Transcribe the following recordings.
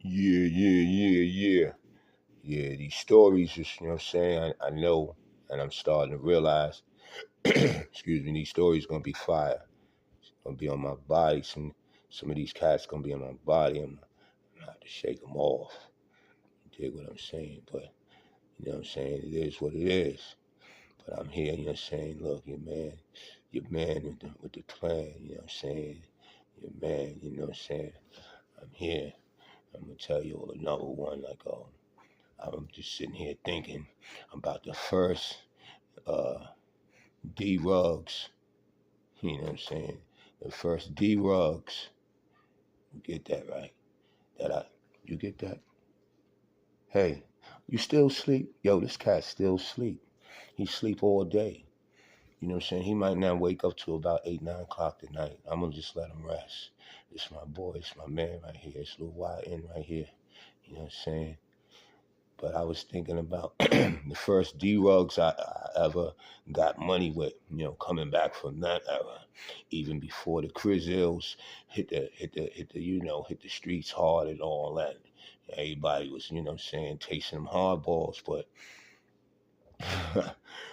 Yeah. Yeah, these stories, just, you know what I'm saying? I know, and I'm starting to realize, excuse me, these stories going to be fire. It's going to be on my body. Some of these cats going to be on my body. I'm going to have to shake them off. You dig what I'm saying? But, you know what I'm saying? It is what it is. But I'm here, you know what I'm saying? Look, your man with the plan, you know what I'm saying? Your man, you know what I'm saying? I'm here. I'm going to tell you all another one. I'm just sitting here thinking about the first uh, D Rugs. You know what I'm saying? The first D Rugs. You get that right? You get that? Hey, you still sleep? Yo, this cat still sleep. He sleep all day. You know what I'm saying? He might not wake up till about 8, 9 o'clock tonight. I'm gonna just let him rest. It's my boy, it's my man right here. It's Lil YN right here. You know what I'm saying? But I was thinking about the first D-Rugs I ever got money with, coming back from that era, even before the Crizzles hit the streets hard and all that. Everybody was, saying, tasting them hardballs, but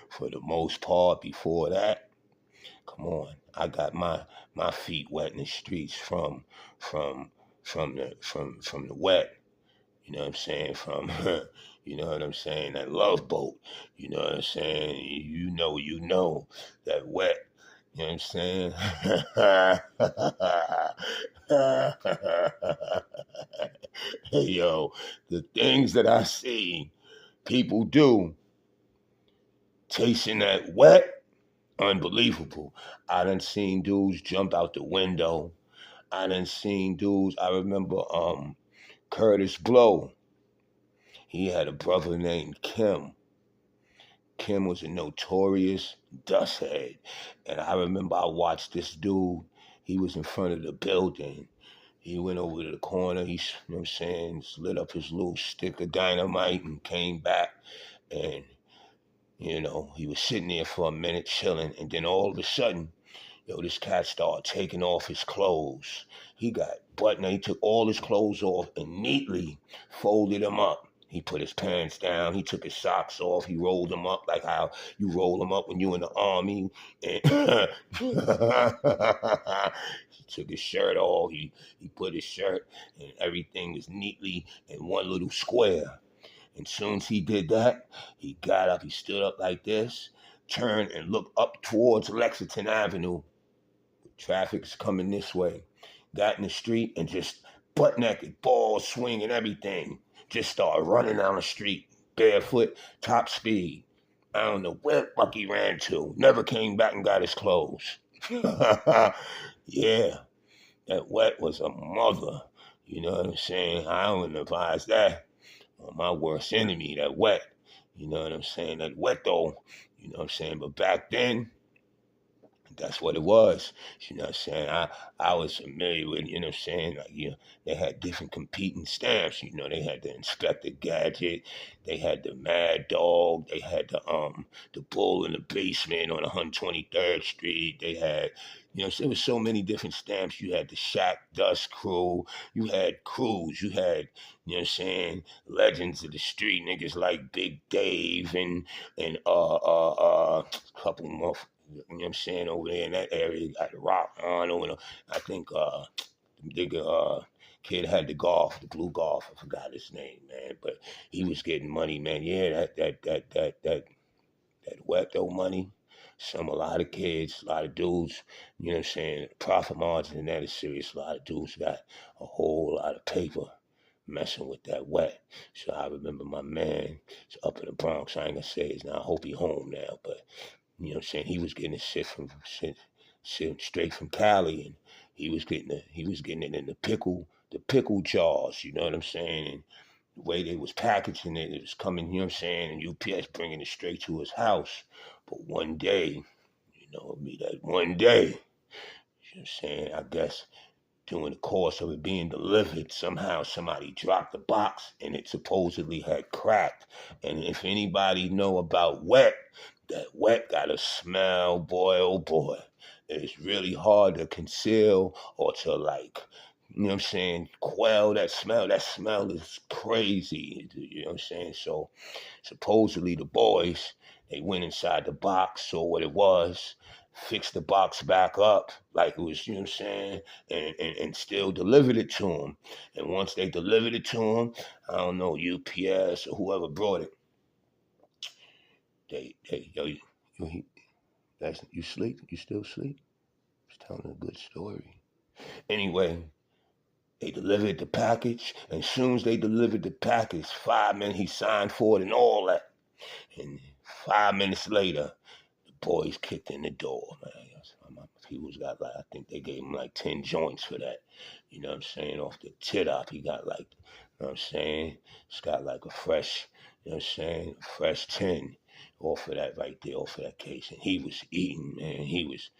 for the most part, before that, come on, I got my feet wet in the streets from from the wet. You know what I'm saying? From, you know what I'm saying? That love boat. You know what I'm saying? You know that wet. You know what I'm saying? Hey, yo, the things that I see people do, tasting that wet, unbelievable. I done seen dudes jump out the window. I done seen dudes. I remember Curtis Blow. He had a brother named Kim. Kim was a notorious dusthead. And I remember I watched this dude. He was in front of the building. He went over to the corner. He, you know what I'm saying, lit up his little stick of dynamite and came back. And, he was sitting there for a minute chilling. And then all of a sudden, this cat started taking off his clothes. He got buttoned. He took all his clothes off and neatly folded them up. He put his pants down. He took his socks off. He rolled them up like how you roll them up when you in the army. And he took his shirt off. He put his shirt and everything was neatly in one little square. And soon as he did that, he got up. He stood up like this, turned and looked up towards Lexington Avenue. Traffic's coming this way. Got in the street and just butt naked, ball swing and everything. Just started running down the street, barefoot, top speed. I don't know where the fuck he ran to. Never came back and got his clothes. Yeah, that wet was a mother. You know what I'm saying? I wouldn't advise that. My worst enemy, that wet. You know what I'm saying? That wet though. You know what I'm saying? But back then, that's what it was. You know what I'm saying? I was familiar with, you know what I'm saying? Like, they had different competing stamps. They had the Inspector Gadget, they had the Mad Dog, they had the Bull in the Basement on 123rd Street. They had, there was so many different stamps. You had the Shack Dust Crew, you had crews, you had, you know what I'm saying, legends of the street, niggas like Big Dave and a couple more. You know what I'm saying? Over there in that area, you got the Rock on over there. I think the kid had the blue golf. I forgot his name, man. But he was getting money, man. Yeah, that wet though money. A lot of kids, a lot of dudes, you know what I'm saying? Profit margin and that is serious. A lot of dudes got a whole lot of paper messing with that wet. So I remember my man up in the Bronx. I ain't gonna say his now. I hope he home now, but you know what I'm saying? He was getting his shit straight from Cali, and he was getting it in the pickle jars. You know what I'm saying? And the way they was packaging it, it was coming. You know what I'm saying? And UPS bringing it straight to his house. But one day, that one day, you know what I'm saying? I guess during the course of it being delivered, somehow somebody dropped the box and it supposedly had cracked. And if anybody know about wet, that wet got a smell, boy, oh boy. It's really hard to conceal or to you know what I'm saying, quell that smell. That smell is crazy, you know what I'm saying? So supposedly the boys, they went inside the box, saw what it was, fixed the box back up like it was, you know what I'm saying, and still delivered it to him. And once they delivered it to him, I don't know, UPS or whoever brought it, yo, that's, you sleep? You still sleep? Just telling a good story. Anyway, they delivered the package, and as soon as they delivered the package, 5 minutes he signed for it and all that. And 5 minutes later, the boys kicked in the door, man. People's got like, I think they gave him like 10 joints for that. You know what I'm saying? Off the tit up, he got like, you know what I'm saying? It's got like a fresh, you know what I'm saying? A fresh 10 off of that right there, off of that case. And he was eating, man. He was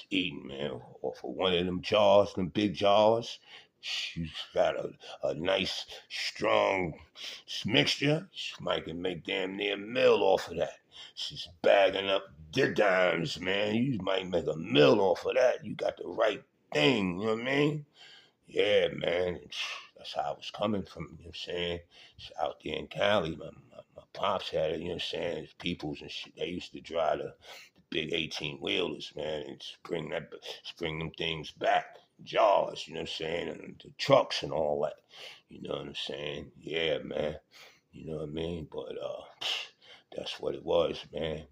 eating, man, off of one of them jars, them big jars. She's got a nice, strong mixture. She might can make damn near a meal off of that. She's bagging up the dimes, man. You might make a meal off of that. You got the right thing, you know what I mean? Yeah, man. That's how I was coming from, you know what I'm saying? It's out there in Cali. My pops had it, you know what I'm saying? His peoples and shit. They used to drive the big 18 wheelers, man, and bring them things back. Jars, you know what I'm saying? And the trucks and all that. You know what I'm saying? Yeah, man. You know what I mean? But that's what it was, man.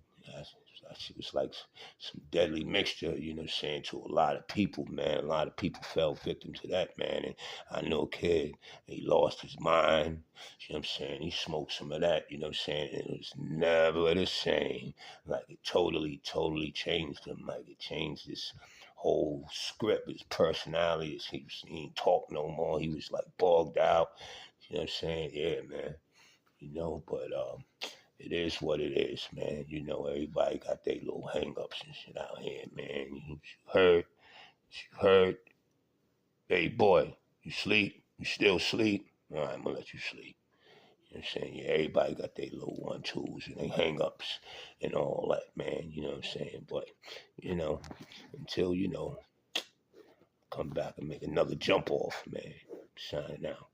It was like some deadly mixture, you know what I'm saying, to a lot of people, man. A lot of people fell victim to that, man. And I know a kid, he lost his mind, you know what I'm saying? He smoked some of that, you know what I'm saying? And it was never the same. Like it totally changed him. Like it changed his whole script, his personality. He didn't talk no more. He was like bogged out. You know what I'm saying? Yeah, man. You know, but it is what it is, man. You know, everybody got their little hang-ups and shit out here, man. You heard, hey boy, you sleep? You still sleep? All right, I'm gonna let you sleep. You know what I'm saying? Yeah, everybody got their little one-twos and they hang-ups and all that, man. You know what I'm saying? But, you know, until, you know, come back and make another jump off, man. Signing out.